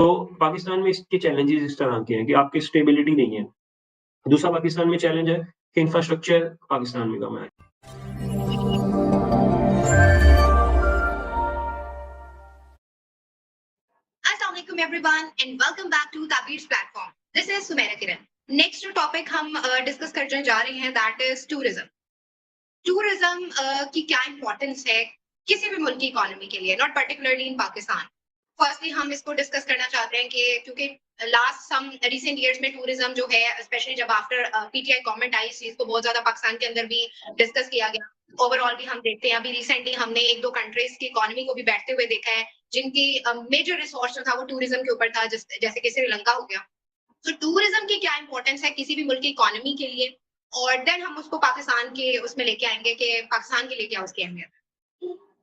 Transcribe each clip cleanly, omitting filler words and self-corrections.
तो पाकिस्तान में इसके चैलेंजेस इस तरह के हैं कि आपकी स्टेबिलिटी नहीं है। दूसरा पाकिस्तान में चैलेंज है कि इंफ्रास्ट्रक्चर पाकिस्तान में कम है। Assalamu alaikum everyone and welcome back to Tabir's platform. This is Sumaira Kiran. Next topic हम डिस्कस करने जा रहे हैं that is tourism. टूरिज्म की क्या इंपॉर्टेंस है किसी भी मुल्क की इकोनॉमी के लिए, not particularly in Pakistan. Firstly हम इसको डिस्कस करना चाहते हैं कि क्योंकि लास्ट सम रिसेंट इयर्स में टूरिज्म जो है, स्पेशली जब आफ्टर पीटीआई गवर्नमेंट आई, इस चीज को बहुत ज्यादा पाकिस्तान के अंदर भी डिस्कस किया गया. ओवरऑल भी हम देखते हैं, अभी रिसेंटली हमने एक दो कंट्रीज की इकोनॉमी को भी बैठते हुए देखा है जिनकी मेजर रिसोर्स जो था वो टूरिज्म के ऊपर था, जैसे कि श्रीलंका हो गया. तो टूरिज्म की क्या इंपॉर्टेंस है किसी भी मुल्क की इकोनॉमी के लिए, और देन हम उसको पाकिस्तान के उसमें लेके आएंगे कि पाकिस्तान के लिए क्या उसकी अहमियत है.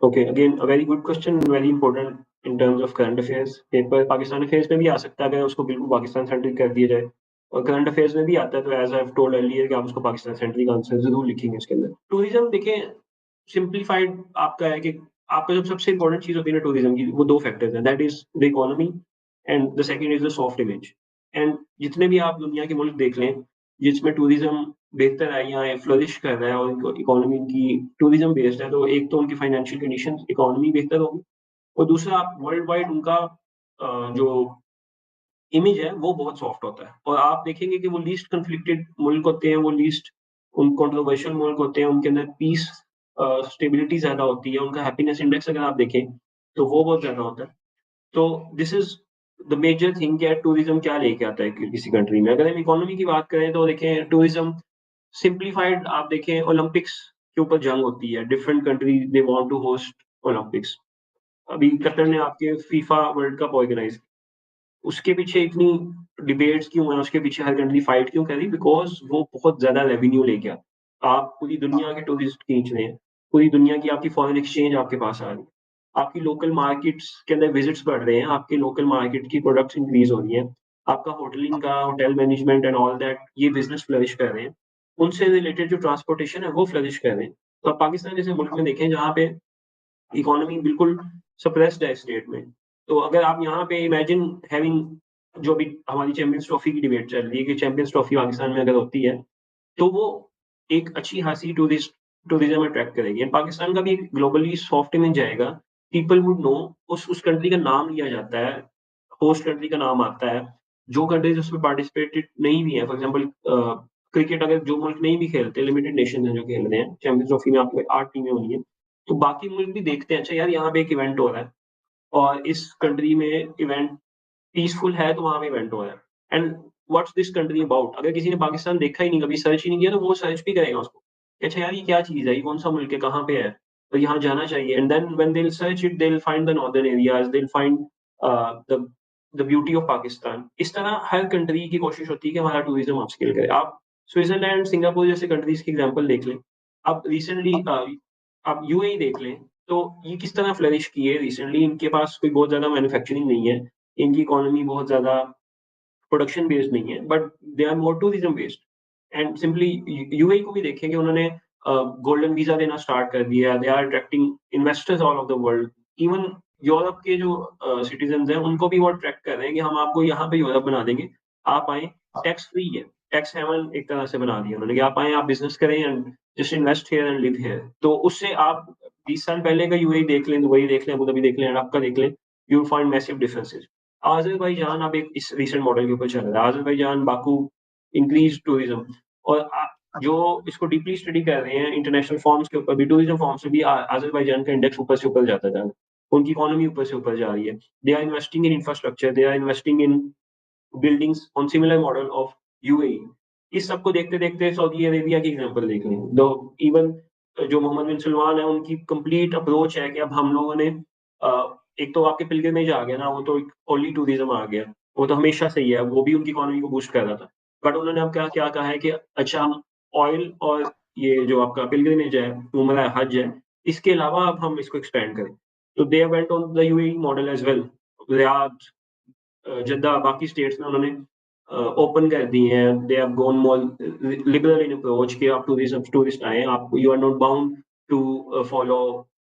Okay, again a very good question, very important in terms of current affairs. Paper Pakistan affairs में भी आ सकता है अगर उसको बिल्कुल पाकिस्तान सेंट्रिक कर दिया जाए, और करंट अफेयर्स में भी आता है, तो as I have told earlier कि आप उसको पाकिस्तान सेंट्रिक आंसर जरूर लिखेंगे इसके अंदर. टूरिज्म देखें, सिंप्लीफाइड आपका है कि आपका जो सबसे इंपॉर्टेंट चीज होती है ना टूरिज्म की, वो दो फैक्टर्स हैं, that is the economy and the second is the soft image. And जितने भी आप दुनिया के मुल्क देख लें जिसमें टूरिज्म बेहतर है या फ्लरिश कर रहा है और इकोनॉमी की टूरिज्म बेस्ड है, तो एक तो उनकी फाइनेंशियल कंडीशन, इकोनॉमी बेहतर होगी, और दूसरा आप वर्ल्ड वाइड उनका जो इमेज है वो बहुत सॉफ्ट होता है. और आप देखेंगे कि वो लीस्ट कन्फ्लिक्टेड मुल्क होते हैं, वो लीस्ट उन कंट्रोवर्शियल मुल्क होते हैं, उनके अंदर पीस स्टेबिलिटी ज्यादा होती है, उनका हैप्पीनेस इंडेक्स अगर आप देखें तो वो बहुत ज्यादा होता है. तो this is the major thing कि टूरिज्म क्या लेके आता है किसी कंट्री में. अगर हम इकोनॉमी की बात करें तो देखें टूरिज्म सिंप्लीफाइड, आप देखें ओलंपिक्स के ऊपर जंग होती है, different country they want to host Olympics. अभी कतर ने आपके फीफा वर्ल्ड कप ऑर्गेनाइज, उसके पीछे इतनी डिबेट्स क्यों है, उसके पीछे हर कंट्री फाइट क्यों कर रही, बिकॉज वो बहुत ज्यादा रेवेन्यू ले गया. आप पूरी दुनिया के टूरिस्ट खींच रहे हैं, पूरी दुनिया की आपकी फॉरेन एक्सचेंज आपके पास आ रही है, आपकी लोकल मार्केट्स के अंदर विजिट्स बढ़ रहे हैं, आपके लोकल मार्केट की प्रोडक्ट्स इंक्रीज हो रही है, आपका होटलिंग का hotel management and all that ये बिजनेस फ्लरिश कर रहे हैं, उनसे रिलेटेड जो ट्रांसपोर्टेशन है वो फ्लरिश कर रहे हैं. तो आप पाकिस्तान जैसे मुल्क में देखें जहाँ पे इकोनॉमी बिल्कुल सप्रेस्ड है स्टेट में, तो अगर आप यहाँ पे इमेजिन हैविंग, जो भी हमारी चैंपियंस ट्रॉफी की डिबेट चल रही है कि चैंपियंस ट्रॉफी पाकिस्तान में अगर होती है तो वो एक अच्छी खासी टूरिज्म अट्रैक्ट करेगी, एंड पाकिस्तान का भी एक ग्लोबली सॉफ्ट इमेज जाएगा. पीपल वुड नो, उस कंट्री का नाम लिया जाता है, होस्ट कंट्री का नाम आता है. जो कंट्रीज उसमें पार्टिसिपेटेड नहीं भी है, फॉर एग्जांपल क्रिकेट अगर जो मुल्क नहीं भी खेलते, लिमिटेड नेशन है जो खेल रहे हैं चैंपियंस ट्रॉफी में, आपको 8 टीमें होनी है, तो बाकी मुल्क भी देखते हैं, अच्छा यार यहाँ पे एक इवेंट हो रहा है और इस कंट्री में इवेंट पीसफुल है, तो वहां पे इवेंट हो रहा है, and what's this country about. अगर किसी ने पाकिस्तान देखा ही नहीं, कभी सर्च ही नहीं किया, तो वो सर्च भी करेगा उसको कि अच्छा यार ये क्या चीज है, ये कौन सा मुल्क है, कहाँ पे है, तो यहाँ जाना चाहिए. And then when they will search it, they will find the northern areas, they will find the beauty of Pakistan. इस तरह हर कंट्री की कोशिश होती है कि हमारा टूरिज्म अपस्केल करे. आप स्विट्जरलैंड, सिंगापुर जैसे कंट्रीज की एग्जांपल देख लें. आप रिसेंटली आप यूएई देख लें, तो ये किस तरह फ्लरिश की है रिसेंटली. इनके पास कोई बहुत ज्यादा मैन्युफैक्चरिंग नहीं है, इनकी इकोनॉमी बहुत ज्यादा प्रोडक्शन बेस्ड नहीं है, but they are more tourism based. And simply UAE को भी देखें कि उन्होंने गोल्डन वीजा देना स्टार्ट कर दिया, they are attracting investors all of the world. Even Europe के जो सिटीजन हैं उनको भी वो अट्रैक्ट कर रहे हैं कि हम आपको यहाँ पे यूरोप बना देंगे, आप आए, टैक्स फ्री है, टैक्स हेवन एक तरह से बना दिया उन्होंने कि आप आए, आप बिजनेस करें and just invest here and live here. तो उससे आप 20 साल पहले का यूएई देख लें, दुबई देख लें, अबू धाबी देख लें, एंड आपका देख लें, you will find massive differences. Azerbaijan अब एक इस रीसेंट मॉडल के ऊपर चल रहा है, आज़रबाईजान बाकू इंक्रीज टूरिज्म. और जो इसको डीपली स्टडी कर रहे हैं इंटरनेशनल फॉर्म्स के ऊपर भी, टूरिज्म फॉर्म्स में भी आज़रबाईजान का इंडेक्स ऊपर से ऊपर जाता जा रहा है, उनकी इकोनॉमी ऊपर से ऊपर जा रही है. They are investing in infrastructure, they are investing in buildings on similar model of UAE. इस सबको देखते देखते सऊदी अरेबिया की एग्जांपल देख लें, दो इवन जो मोहम्मद बिन सलमान है उनकी कंप्लीट अप्रोच है कि अब हम लोगों ने एक तो आपके पिलग्रिमेज आ गया ना, वो तो एक ओनली टूरिज्म आ गया, वो तो हमेशा से ही है, वो भी उनकी इकोनॉमी को बूस्ट कर रहा था. बट उन्होंने अब क्या क्या कहा है कि अच्छा हम ऑयल और ये जो आपका पिलग्रिमेज है, उम्रा है, हज है, इसके अलावा अब हम इसको एक्सपेंड करें. तो they went on the UAE model as well. Riyadh, Jeddah, बाकी स्टेट्स में उन्होंने ओपन कर दी हैं. They have gone more liberal in approach कि आप टूरिस्ट आए, आप you are not bound to follow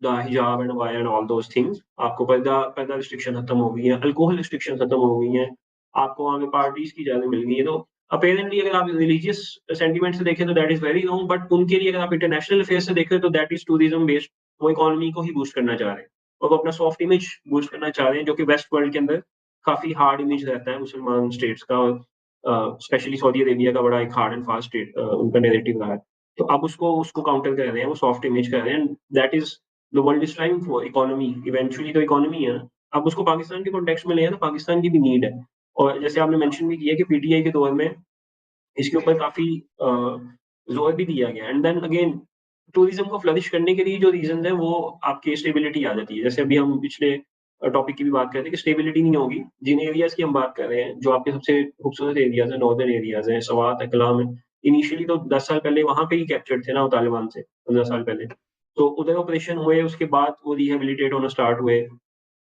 the hijab and via and all those things, आपको पर्दा रिस्ट्रिक्शन खत्म हो गई है, अल्कोहल रिस्ट्रिक्शन खत्म हो गई हैं, आपको वहाँ पे पार्टीज की इजाजत मिल गई है। तो अपेरेंटली अगर आप रिलीजियस सेंटीमेंट से देखें तो that is very wrong, but उनके लिए अगर आप इंटरनेशनल अफेयर से देखें तो दैट इज टूरिज्म बेस्ड। वो इकोनॉमी को ही बूस्ट करना चाह रहे हैं और वो अपना सॉफ्ट इमेज बूस्ट करना चाह रहे हैं, जो कि वेस्ट वर्ल्ड के अंदर काफी हार्ड इमेज रहता है मुसलमान स्टेट्स का, और स्पेशली सऊदी अरेबिया का बड़ा एक हार्ड एंड फास्ट स्टेट उनका नैरेटिव रहा है। तो अब उसको उसको काउंटर कर रहे हैं, वो सॉफ्ट इमेज कर रहे हैं, that is the world is trying for economy, eventually तो इकोनॉमी है ना। अब उसको पाकिस्तान के कॉन्टेक्स्ट में ले आए तो पाकिस्तान की भी नीड है। और जैसे आपने मेंशन भी किया कि पीटीआई के दौर में इसके ऊपर काफी जोर भी दिया गया। एंड देन अगेन टूरिज्म को फ्लरिश करने के लिए जो रीजन है वो आपकी स्टेबिलिटी आ जाती है। जैसे अभी हम पिछले टॉपिक की भी बात कर रहे थे कि स्टेबिलिटी नहीं होगी, जिन एरियाज की हम बात कर रहे हैं जो आपके सबसे खूबसूरत एरियाज है, नॉर्दर्न एरियाज है, सवात है, कलाम है, इनिशियली तो 10 साल पहले वहां पे ही कैप्चर्ड थे ना वो तालिबान से, 15 साल पहले। तो उधर ऑपरेशन हुए, उसके बाद वो रिहेबिलिटेट होना स्टार्ट हुए,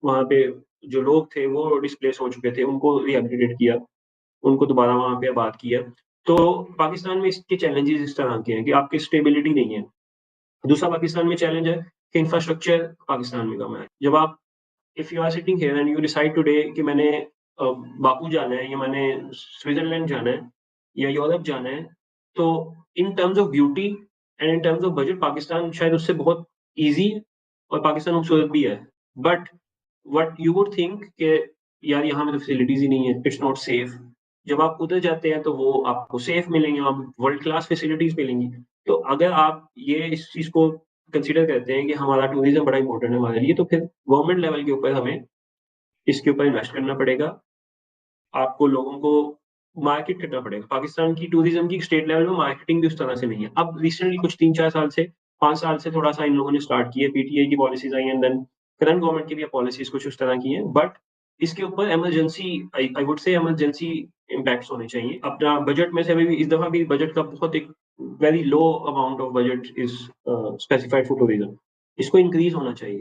वहां पे जो लोग थे वो डिस्प्लेस हो चुके थे, उनको रिहेबिलिटेट किया, उनको दोबारा वहां पे आबाद किया। तो पाकिस्तान में इसके चैलेंजेस इस तरह के हैं कि आपकी स्टेबिलिटी नहीं है। दूसरा पाकिस्तान में चैलेंज है कि इंफ्रास्ट्रक्चर पाकिस्तान में कम है। जब आप if you are sitting here and you decide today कि मैंने बाकू जाना है या मैंने स्विट्जरलैंड जाना है या यूरोप जाना है, तो in terms of beauty and in terms of budget Pakistan शायद उससे बहुत ईजी और पाकिस्तान खूबसूरत भी है। But what you would think कि यार यहाँ में तो फैसिलिटीज ही नहीं है, इट्स नॉट सेफ। जब आप उधर जाते हैं तो वो आपको सेफ मिलेंगे, आप वर्ल्ड क्लास फैसिलिटीज मिलेंगी। तो अगर आप ये इस चीज को कंसीडर करते हैं कि हमारा टूरिज्म बड़ा इंपॉर्टेंट है हमारे लिए, तो फिर गवर्नमेंट लेवल के ऊपर हमें इसके ऊपर इन्वेस्ट करना पड़ेगा। आपको लोगों को मार्केट करना पड़ेगा। पाकिस्तान की टूरिज्म की स्टेट लेवल में मार्केटिंग भी उस तरह से नहीं है। अब रिसेंटली कुछ 3-4 साल से, 5 साल से थोड़ा सा इन लोगों ने स्टार्ट किया, पीटीआई की पॉलिसीज आई एंड देन करंट गवर्नमेंट की भी पॉलिसीज कुछ उस तरह की हैं। बट इसके ऊपर emergency, I would say emergency impacts होने चाहिए। अपना बजट में से अभी भी इस दफा भी बजट का बहुत एक very low amount of budget is specified for tourism. इसको इंक्रीज होना चाहिए।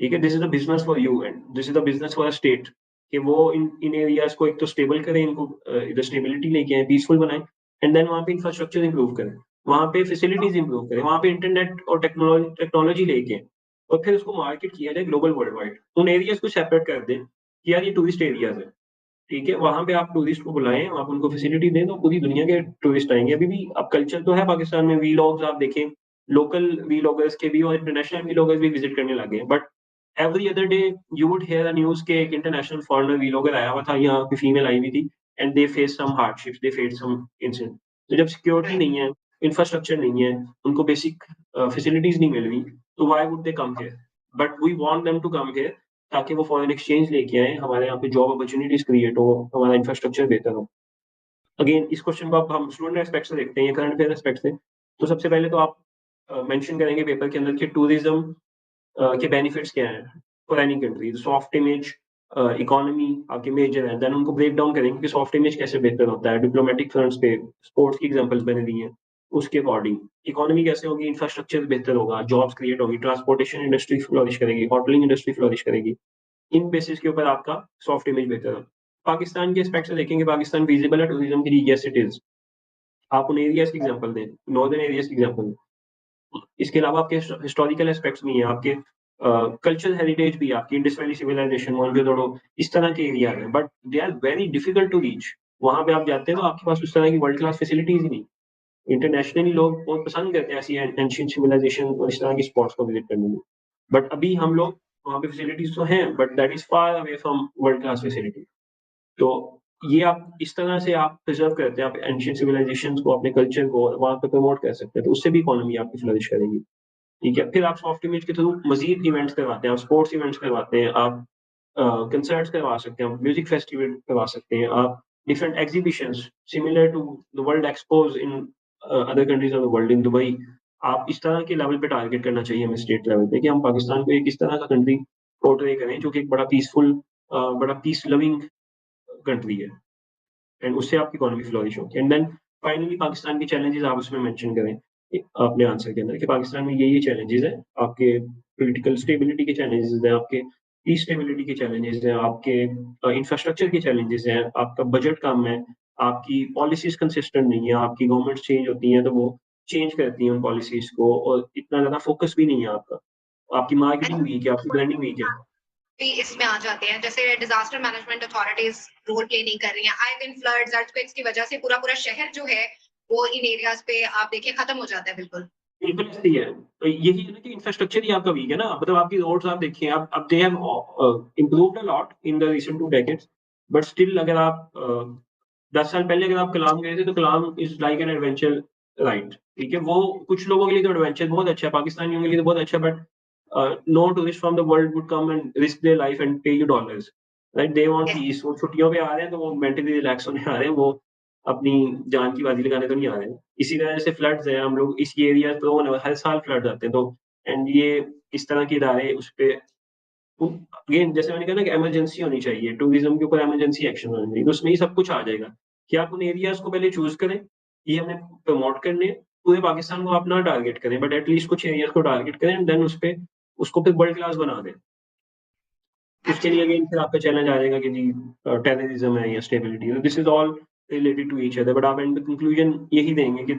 ठीक है, this is a business for you and this is a business for a state, कि वो इन इन एरियाज को एक तो स्टेबल करें, इनको इधर स्टेबिलिटी लेके आए, पीसफुल बनाए, एंड देन वहाँ पे इंफ्रास्ट्रक्चर इंप्रूव करें, वहाँ पे फैसिलिटीज इंप्रूव करें, वहाँ पे इंटरनेट और टेक्नोलॉजी लेके आए, और फिर उसको मार्केट किया जाए ग्लोबल वर्ल्ड वाइड। उन एरियाज को सेपरेट कर दें कि यार ये टूरिस्ट एरियाज है, ठीक है, वहां पे आप टूरिस्ट को बुलाएं, आप उनको फैसिलिटी दें, तो पूरी दुनिया के टूरिस्ट आएंगे। अभी भी अब कल्चर तो है पाकिस्तान में, वीलॉग्स आप देखें, लोकल वीलॉगर्स के भी और इंटरनेशनल वीलॉगर्स भी विजिट करने लगे हैं। But every other day you would hear a news के एक इंटरनेशनल फॉरेनर वीलॉगर आया हुआ था, यहाँ की फीमेल आई हुई थी, and they face some hardships, they face some incident. तो जब सिक्योरिटी नहीं है, इंफ्रास्ट्रक्चर नहीं है, उनको बेसिक फैसिलिटीज नहीं मिल रही, तो why would they come here? But we want them to come here, ताकि वो फॉरेन एक्सचेंज लेके आए, हमारे यहाँ पे जॉब अपॉर्चुनिटीज क्रिएट हो, हमारा इंफ्रास्ट्रक्चर बेहतर हो। अगेन इस क्वेश्चन को अब हम स्टूडेंट एस्पेक्ट से देखते हैं या करंट अफेयर एस्पेक्ट से। तो सबसे पहले तो आप मेंशन करेंगे पेपर के अंदर कि टूरिज्म के बेनिफिट्स क्या हैं for any country. Soft image, economy आपके मेजर है, देन उनको ब्रेक डाउन करेंगे कि सॉफ्ट इमेज कैसे बेहतर होता है डिप्लोमेटिक फ्रंट्स पे, स्पोर्ट्स की एग्जांपल्स मैंने दी हैं उसके अकॉर्डिंग। इकोनॉमी कैसे होगी, इंफ्रास्ट्रक्चर बेहतर होगा, जॉब्स क्रिएट होगी, ट्रांसपोर्टेशन इंडस्ट्री फ्लोरिश करेगी, होटलिंग इंडस्ट्री फ्लोरिश करेगी। इन बेसिस के ऊपर आपका सॉफ्ट इमेज बेहतर है। पाकिस्तान के एस्पेक्ट से देखेंगे, पाकिस्तान विजिबल है टूरिज्म के लिए, यस इट इज। आप उन एरियाज की एग्जांपल दें, नॉर्दर्न एरियाज की एग्जांपल दें। इसके अलावा आपके हिस्टोरिकल एस्पेक्ट्स भी हैं, आपके कल्चरल हेरिटेज भी है, आपकी इंडस वैली सिविलाइजेशन, मोहनजोदड़ो, इस तरह के एरिया है, but they are very difficult to reach. वहां पे आप जाते हैं तो आपके पास उस तरह की वर्ल्ड क्लास फैसिलिटीज ही नहीं। इंटरनेशनली लोग बहुत पसंद करते हैं ऐसी एंशिएंट सिविलाइजेशन और इस तरह की स्पॉट्स को विजिट करने में, बट अभी हम लोग वहाँ पे फैसिलिटीज तो हैं, but that is far away from world class facility. तो ये आप इस तरह से आप प्रिजर्व करते हैं, आप एंशिएंट सिविलाइजेशन को, अपने कल्चर को वहाँ पे प्रमोट कर सकते हैं, तो उससे भी इकोनॉमी आपकी फ्लरिश करेगी। ठीक है, फिर आप सॉफ्ट इमेज के थ्रू मजीद इवेंट्स करवाते हैं, आप स्पोर्ट्स इवेंट्स करवाते हैं, आप कंसर्ट्स करवा सकते हैं, म्यूजिक फेस्टिवल करवा सकते हैं, आप different exhibitions similar to the world expos in other countries of the world, in Dubai. आप इस तरह के लेवल पे टारगेट करना चाहिए हमें स्टेट लेवल पे, कि हम पाकिस्तान को एक इस तरह का कंट्री पोर्ट्रे करें जो कि एक बड़ा पीसफुल, बड़ा पीस लविंग कंट्री है, एंड उससे आपकी इकोनॉमी फ्लोरिश होगी। एंड देन फाइनली पाकिस्तान के चैलेंजेस आप उसमें मेंशन करें अपने आंसर के अंदर, कि पाकिस्तान में ये चैलेंजेस है, आपके पॉलिटिकल स्टेबिलिटी के चैलेंजेस हैं, आपके पीस स्टेबिलिटी के चैलेंजेस हैं, आपके इंफ्रास्ट्रक्चर के चैलेंजेस हैं, आपका बजट कम है, आपकी पॉलिसीज कंसिस्टेंट नहीं है, आपकी गवर्नमेंट चेंज होती है तो वो चेंज करती है उन पॉलिसीज को, और इतना ज्यादा फोकस भी नहीं है आपका। आपकी मार्केटिंग वीक है, आपकी ब्रांडिंग वीक है। भी इसमें आ जाते हैं, जैसे disaster management authorities role play नहीं कर रही हैं, आए दिन फ्लड्स अर्थक्वेक्स की वजह से पूरा शहर जो है वो इन एरियाज पे आप देखिए खत्म हो जाता है बिल्कुल। बिल्कुल ऐसे ही है। तो यही है ना कि इंफ्रास्ट्रक्चर ही आपका वीक है ना, मतलब आपकी रोड्स आप देखिए, अब they have improved a lot in the recent 2 decades, but still अगर आप 10 साल पहले अगर आप कलाम गए थे तो Kalam is like an adventure ride, ठीक है? वो कुछ लोगों के लिए तो एडवेंचर बहुत अच्छा है, पाकिस्तानियों के लिए तो बहुत अच्छा है, but no tourist from the world would come and risk their life and pay you dollars, right? They want Yes. peace। वो छुट्टियों पे आ रहे हैं तो वो मेंटली रिलैक्स होने आ रहे हैं, वो अपनी जान की बाजी लगाने तो नहीं आ रहे हैं। इसी तरह से फ्लड्स हैं, हम लोग इस एरिया तो हर साल फ्लड्स आते हैं, तो एंड ये इस तरह के इदारे उस पे अगेन जैसे मैंने कहा ना कि इमरजेंसी होनी चाहिए, टूरिज्म के ऊपर इमरजेंसी एक्शन होना चाहिए, तो उसमें ये सब कुछ आ जाएगा कि आप उन एरियाज़ को पहले चूज़ करें, ये हमें प्रमोट करने हैं, पूरे पाकिस्तान को आप ना टारगेट करें, बट एट लीस्ट कुछ एरियाज़ को टारगेट करें एंड देन उसको फिर वर्ल्ड क्लास बना दें। उसके लिए अगेन फिर आपका चैलेंज आ जाएगा कि जी टेररिज्म है या स्टेबिलिटी, तो this is all related to each other, but आप एंड कंक्लूजन यही देंगे कि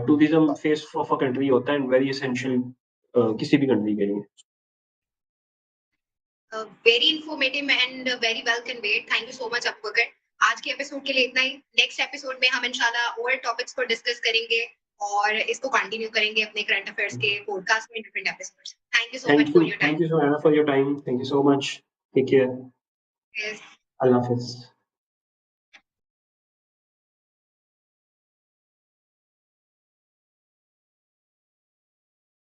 tourism face of a country होता है एंड वेरी एसेंशियल किसी भी कंट्री के लिए। Very informative and very well conveyed, thank you so much Abu Bakar. आज के एपिसोड के लिए इतना ही। नेक्स्ट एपिसोड में हम इंशाल्लाह और टॉपिक्स को डिस्कस करेंगे और इसको कंटिन्यू करेंगे अपने करंट अफेयर्स के पॉडकास्ट में different episodes. Thank you so much for your thank you Sunaina for your time, thank you so much, take care, time. अल्लाह हाफ़िज़।